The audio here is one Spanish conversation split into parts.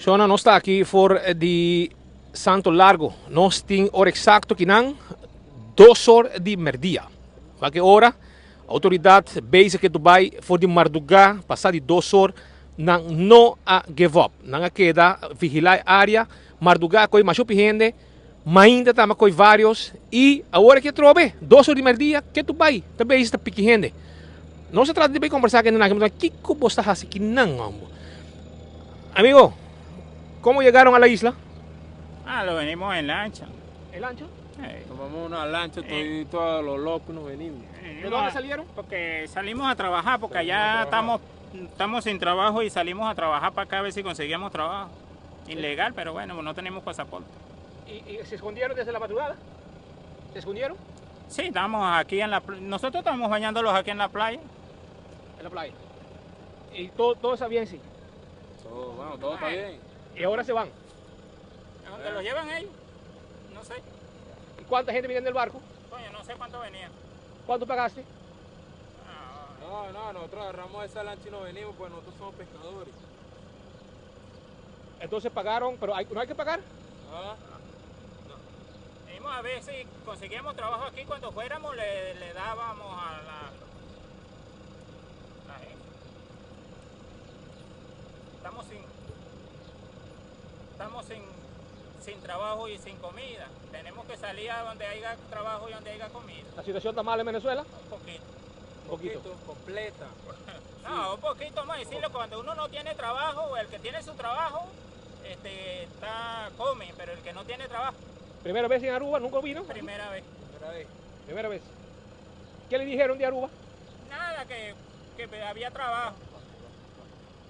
Shona, nós está aqui for de Santo Largo. Nós temos hora exacto que não 2 horas de merdia. Qualquer hora, a autoridade bezig que Dubai for de madrugada, passar de 2 horas, não a give up. Não a queda, vigilar a área, madrugada com mais gente, mas ainda estamos com vários. E a hora que trobe, 2 horas de merdia, que Dubai, também está pique gente. Não se trata de conversar com ninguém, mas que você está fazendo que não, amigo. ¿Cómo llegaron a la isla? Lo venimos en lancha. ¿En lancha? Tomamos una lancha, todos los locos nos venimos. ¿De dónde salieron? Porque salimos a trabajar, porque allá estamos sin trabajo y salimos a trabajar para acá a ver si conseguíamos trabajo. Ilegal, pero bueno, no tenemos pasaporte. ¿Y se escondieron desde la madrugada? ¿Se escondieron? Sí, estamos aquí en la playa. Nosotros estamos bañándolos aquí en la playa. En la playa. ¿Y todo está bien, sí? Todo está bien. ¿Y ahora se van? ¿A dónde los llevan ellos? No sé. ¿Y cuánta gente viene en el barco? Coño, no sé cuánto venían. ¿Cuánto pagaste? Nosotros agarramos esa lancha y nos venimos, pues nosotros somos pescadores. Entonces pagaron, pero ¿no hay que pagar? Venimos a ver si conseguíamos trabajo aquí. Cuando fuéramos le dábamos a la gente. Estamos sin trabajo y sin comida. Tenemos que salir a donde haya trabajo y donde haya comida. ¿La situación está mal en Venezuela? Un poquito. Un poquito. Completa. No, un poquito más. Decirlo, cuando uno no tiene trabajo, o el que tiene su trabajo, come, pero el que no tiene trabajo. ¿Primera vez en Aruba? ¿Nunca vino? Primera vez. Primera vez. ¿Qué le dijeron de Aruba? Nada, que había trabajo.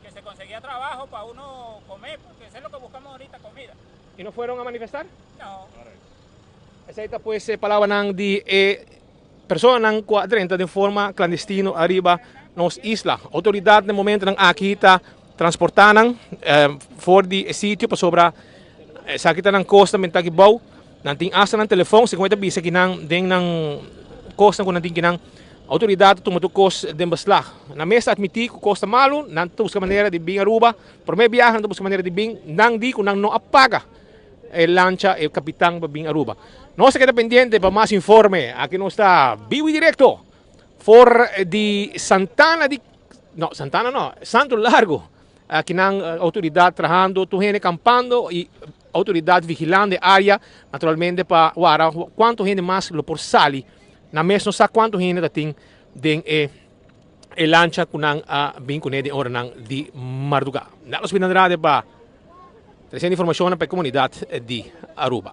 Que se conseguía trabajo para uno comer, porque eso es lo que buscamos ahorita, comida. ¿Y no fueron a manifestar? No. Esa esta pues palabra de personas que de forma clandestina arriba nos isla. Autoridade no momento aqui está transportando for de sítio para sobra sa kita ng costa mentaki bau nanting asa ng telefone 50 bisa kinang ding ng costa ko nanting kinang autoridade tumatukos de baslah. Na mesa admiti ko costa malo nanto busca maneira de bing Aruba por me viaje nanto busca maneira de bing nang di ko nang no apaga el lancha el capitán bing Aruba. No se quede pendiente para más informe. Aquí no está vivo y directo for de Santo Largo. Aquí nang autoridade trabajando, tu gente campando y autoridade vigilando a área naturalmente para guardar cuánto gente más lo por sali. Na mes no sabe cuánto gente tem den el lancha kunang bin kuné de hora nang di madrugada. Nalos binandrade para trazer informação para a comunidade de Aruba.